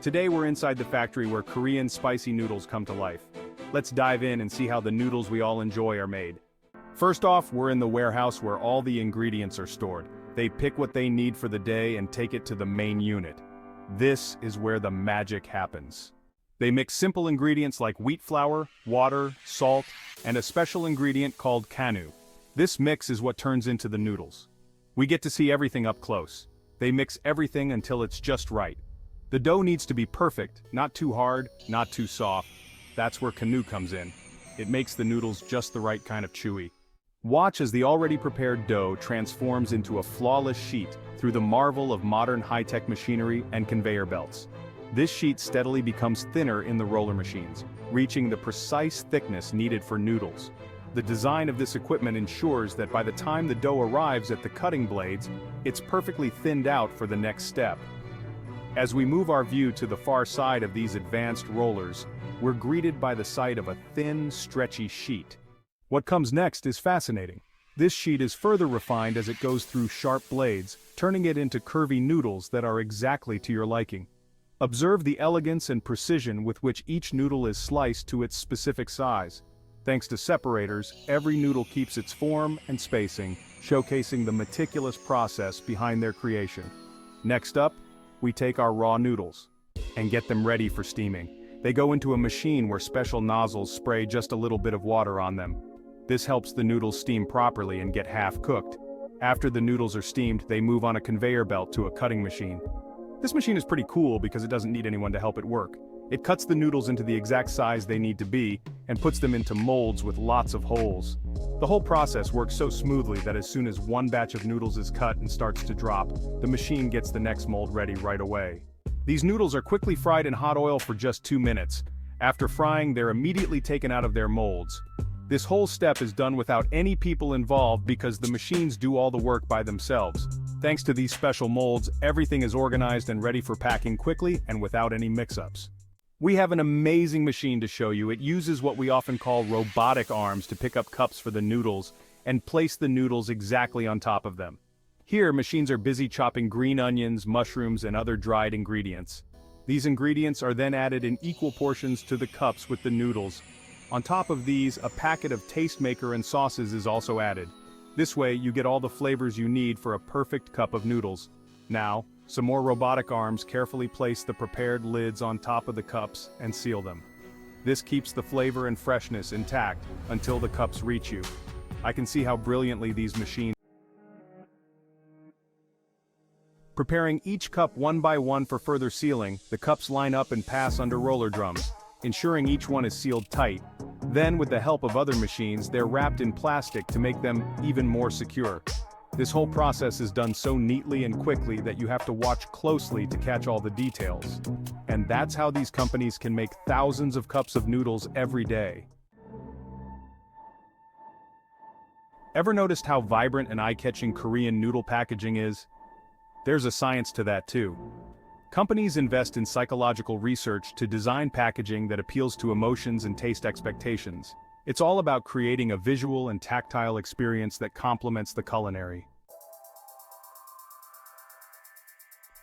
Today we're inside the factory where Korean spicy noodles come to life. Let's dive in and see how the noodles we all enjoy are made. First off, we're in the warehouse where all the ingredients are stored. They pick what they need for the day and take it to the main unit. This is where the magic happens. They mix simple ingredients like wheat flour, water, salt, and a special ingredient called knead. This mix is what turns into the noodles. We get to see everything up close. They mix everything until it's just right. The dough needs to be perfect, not too hard, not too soft. That's where knead comes in. It makes the noodles just the right kind of chewy. Watch as the already prepared dough transforms into a flawless sheet through the marvel of modern high-tech machinery and conveyor belts. This sheet steadily becomes thinner in the roller machines, reaching the precise thickness needed for noodles. The design of this equipment ensures that by the time the dough arrives at the cutting blades, it's perfectly thinned out for the next step. As we move our view to the far side of these advanced rollers, we're greeted by the sight of a thin, stretchy sheet. What comes next is fascinating. This sheet is further refined as it goes through sharp blades, turning it into curvy noodles that are exactly to your liking. Observe the elegance and precision with which each noodle is sliced to its specific size. Thanks to separators, every noodle keeps its form and spacing, showcasing the meticulous process behind their creation. Next up, we take our raw noodles and get them ready for steaming. They go into a machine where special nozzles spray just a little bit of water on them. This helps the noodles steam properly and get half cooked. After the noodles are steamed, they move on a conveyor belt to a cutting machine. This machine is pretty cool because it doesn't need anyone to help it work. It cuts the noodles into the exact size they need to be and puts them into molds with lots of holes. The whole process works so smoothly that as soon as one batch of noodles is cut and starts to drop, the machine gets the next mold ready right away. These noodles are quickly fried in hot oil for just 2 minutes. After frying, they're immediately taken out of their molds. This whole step is done without any people involved because the machines do all the work by themselves. Thanks to these special molds, everything is organized and ready for packing quickly and without any mix-ups. We have an amazing machine to show you. It uses what we often call robotic arms to pick up cups for the noodles and place the noodles exactly on top of them. Here, machines are busy chopping green onions, mushrooms, and other dried ingredients. These ingredients are then added in equal portions to the cups with the noodles. On top of these, a packet of tastemaker and sauces is also added. This way, you get all the flavors you need for a perfect cup of noodles. Now, some more robotic arms carefully place the prepared lids on top of the cups and seal them. This keeps the flavor and freshness intact until the cups reach you. I can see how brilliantly these machines preparing each cup one by one for further sealing. The cups line up and pass under roller drums, ensuring each one is sealed tight. Then, with the help of other machines, they're wrapped in plastic to make them even more secure. This whole process is done so neatly and quickly that you have to watch closely to catch all the details. And that's how these companies can make thousands of cups of noodles every day. Ever noticed how vibrant and eye-catching Korean noodle packaging is? There's a science to that too. Companies invest in psychological research to design packaging that appeals to emotions and taste expectations. It's all about creating a visual and tactile experience that complements the culinary.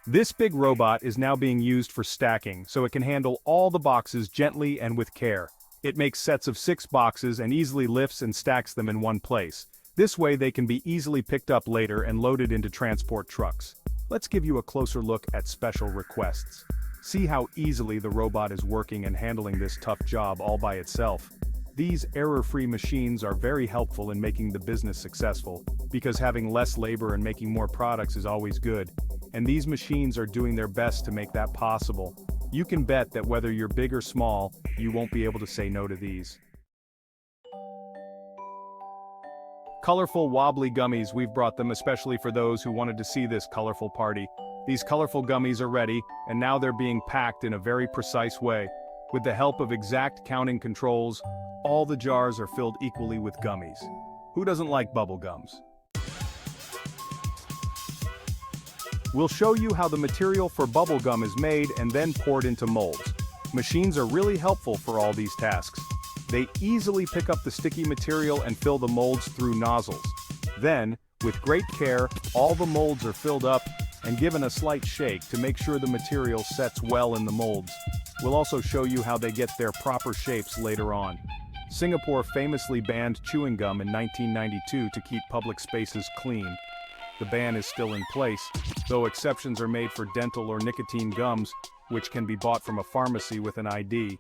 This big robot is now being used for stacking, so it can handle all the boxes gently and with care. It makes sets of 6 boxes and easily lifts and stacks them in one place. This way they can be easily picked up later and loaded into transport trucks. Let's give you a closer look at special requests. See how easily the robot is working and handling this tough job all by itself. These error-free machines are very helpful in making the business successful, because having less labor and making more products is always good, and these machines are doing their best to make that possible. You can bet that whether you're big or small, you won't be able to say no to these. Colorful wobbly gummies, we've brought them especially for those who wanted to see this colorful party. These colorful gummies are ready, and now they're being packed in a very precise way. With the help of exact counting controls, all the jars are filled equally with gummies. Who doesn't like bubble gums? We'll show you how the material for bubble gum is made and then poured into molds. Machines are really helpful for all these tasks. They easily pick up the sticky material and fill the molds through nozzles. Then, with great care, all the molds are filled up and given a slight shake to make sure the material sets well in the molds. We'll also show you how they get their proper shapes later on. Singapore famously banned chewing gum in 1992 to keep public spaces clean. The ban is still in place, though exceptions are made for dental or nicotine gums, which can be bought from a pharmacy with an ID.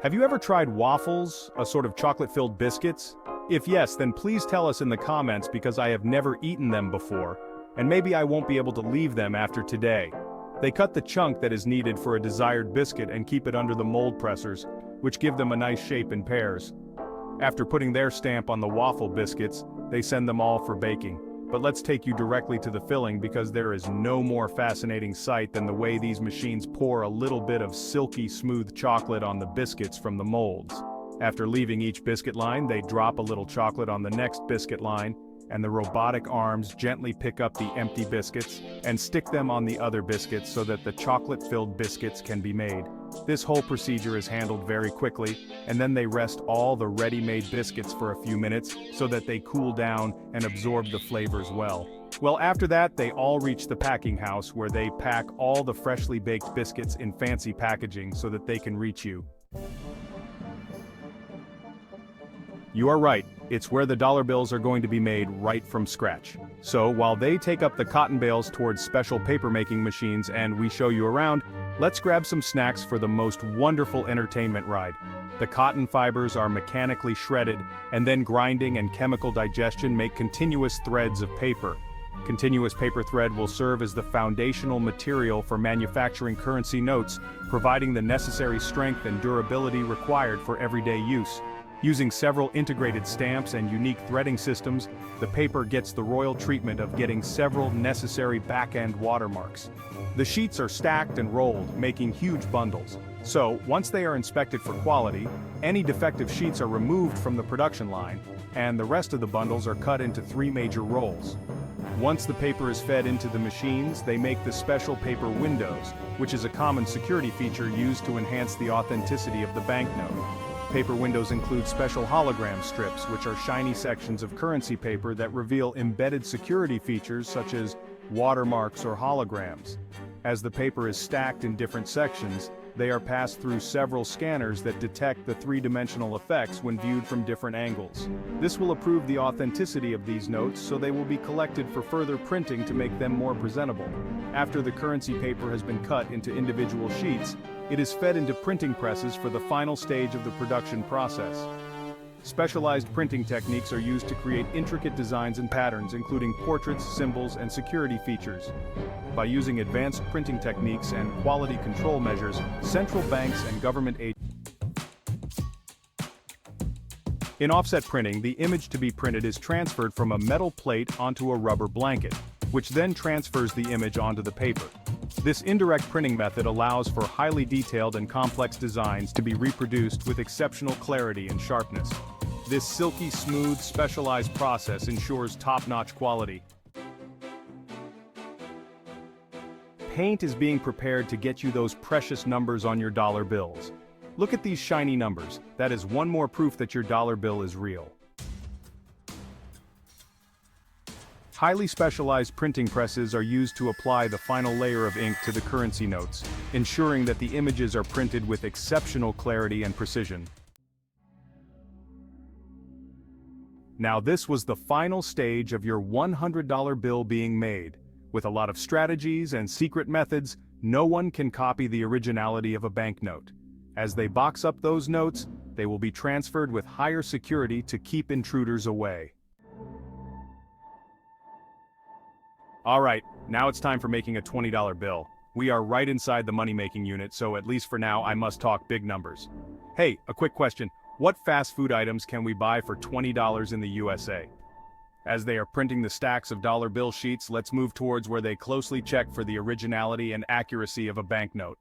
Have you ever tried waffles, a sort of chocolate-filled biscuits? If yes, then please tell us in the comments because I have never eaten them before, and maybe I won't be able to leave them after today. They cut the chunk that is needed for a desired biscuit and keep it under the mold pressers, which give them a nice shape in pairs. After putting their stamp on the waffle biscuits, they send them all for baking. But let's take you directly to the filling because there is no more fascinating sight than the way these machines pour a little bit of silky smooth chocolate on the biscuits from the molds. After leaving each biscuit line, they drop a little chocolate on the next biscuit line, and the robotic arms gently pick up the empty biscuits and stick them on the other biscuits so that the chocolate-filled biscuits can be made. This whole procedure is handled very quickly, and then they rest all the ready-made biscuits for a few minutes so that they cool down and absorb the flavors well. Well, after that, they all reach the packing house where they pack all the freshly baked biscuits in fancy packaging so that they can reach you. You are right, it's where the dollar bills are going to be made right from scratch. So while they take up the cotton bales towards special paper-making machines and we show you around, let's grab some snacks for the most wonderful entertainment ride. The cotton fibers are mechanically shredded, and then grinding and chemical digestion make continuous threads of paper. Continuous paper thread will serve as the foundational material for manufacturing currency notes, providing the necessary strength and durability required for everyday use. Using several integrated stamps and unique threading systems, the paper gets the royal treatment of getting several necessary back-end watermarks. The sheets are stacked and rolled, making huge bundles. So, once they are inspected for quality, any defective sheets are removed from the production line, and the rest of the bundles are cut into 3 major rolls. Once the paper is fed into the machines, they make the special paper windows, which is a common security feature used to enhance the authenticity of the banknote. Paper windows include special hologram strips, which are shiny sections of currency paper that reveal embedded security features such as watermarks or holograms. As the paper is stacked in different sections, they are passed through several scanners that detect the 3-dimensional effects when viewed from different angles. This will improve the authenticity of these notes, so they will be collected for further printing to make them more presentable. After the currency paper has been cut into individual sheets, it is fed into printing presses for the final stage of the production process. Specialized printing techniques are used to create intricate designs and patterns, including portraits, symbols, and security features. By using advanced printing techniques and quality control measures, central banks and government agencies. In offset printing, the image to be printed is transferred from a metal plate onto a rubber blanket, which then transfers the image onto the paper. This indirect printing method allows for highly detailed and complex designs to be reproduced with exceptional clarity and sharpness. This silky smooth, specialized process ensures top-notch quality. Paint is being prepared to get you those precious numbers on your dollar bills. Look at these shiny numbers. That is one more proof that your dollar bill is real. Highly specialized printing presses are used to apply the final layer of ink to the currency notes, ensuring that the images are printed with exceptional clarity and precision. Now this was the final stage of your $100 bill being made. With a lot of strategies and secret methods, no one can copy the originality of a banknote. As they box up those notes, they will be transferred with higher security to keep intruders away. Alright, now it's time for making a $20 bill. We are right inside the money-making unit, so at least for now I must talk big numbers. Hey, a quick question. What fast food items can we buy for $20 in the USA? As they are printing the stacks of dollar bill sheets, let's move towards where they closely check for the originality and accuracy of a banknote.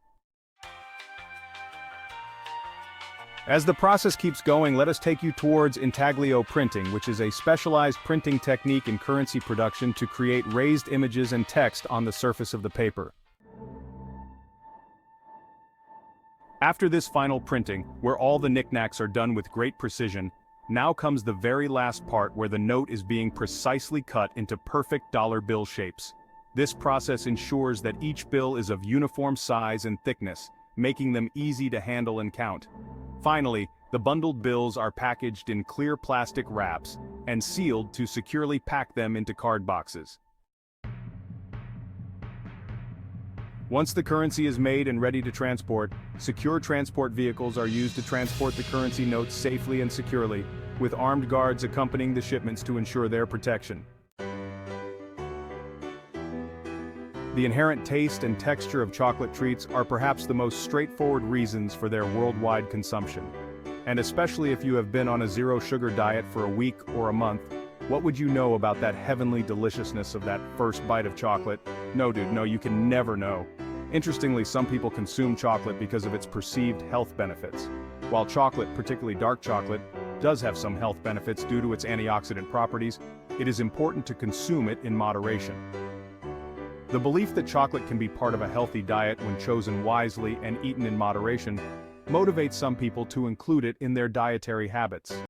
As the process keeps going, let us take you towards intaglio printing, which is a specialized printing technique in currency production to create raised images and text on the surface of the paper. After this final printing, where all the knickknacks are done with great precision, Now comes the very last part where the note is being precisely cut into perfect dollar bill shapes. This process ensures that each bill is of uniform size and thickness, making them easy to handle and count. Finally, the bundled bills are packaged in clear plastic wraps and sealed to securely pack them into card boxes. Once the currency is made and ready to transport, secure transport vehicles are used to transport the currency notes safely and securely, with armed guards accompanying the shipments to ensure their protection. The inherent taste and texture of chocolate treats are perhaps the most straightforward reasons for their worldwide consumption. And especially if you have been on a zero-sugar diet for a week or a month, what would you know about that heavenly deliciousness of that first bite of chocolate? No, dude, no, you can never know. Interestingly, some people consume chocolate because of its perceived health benefits. While chocolate, particularly dark chocolate, does have some health benefits due to its antioxidant properties, it is important to consume it in moderation. The belief that chocolate can be part of a healthy diet when chosen wisely and eaten in moderation motivates some people to include it in their dietary habits.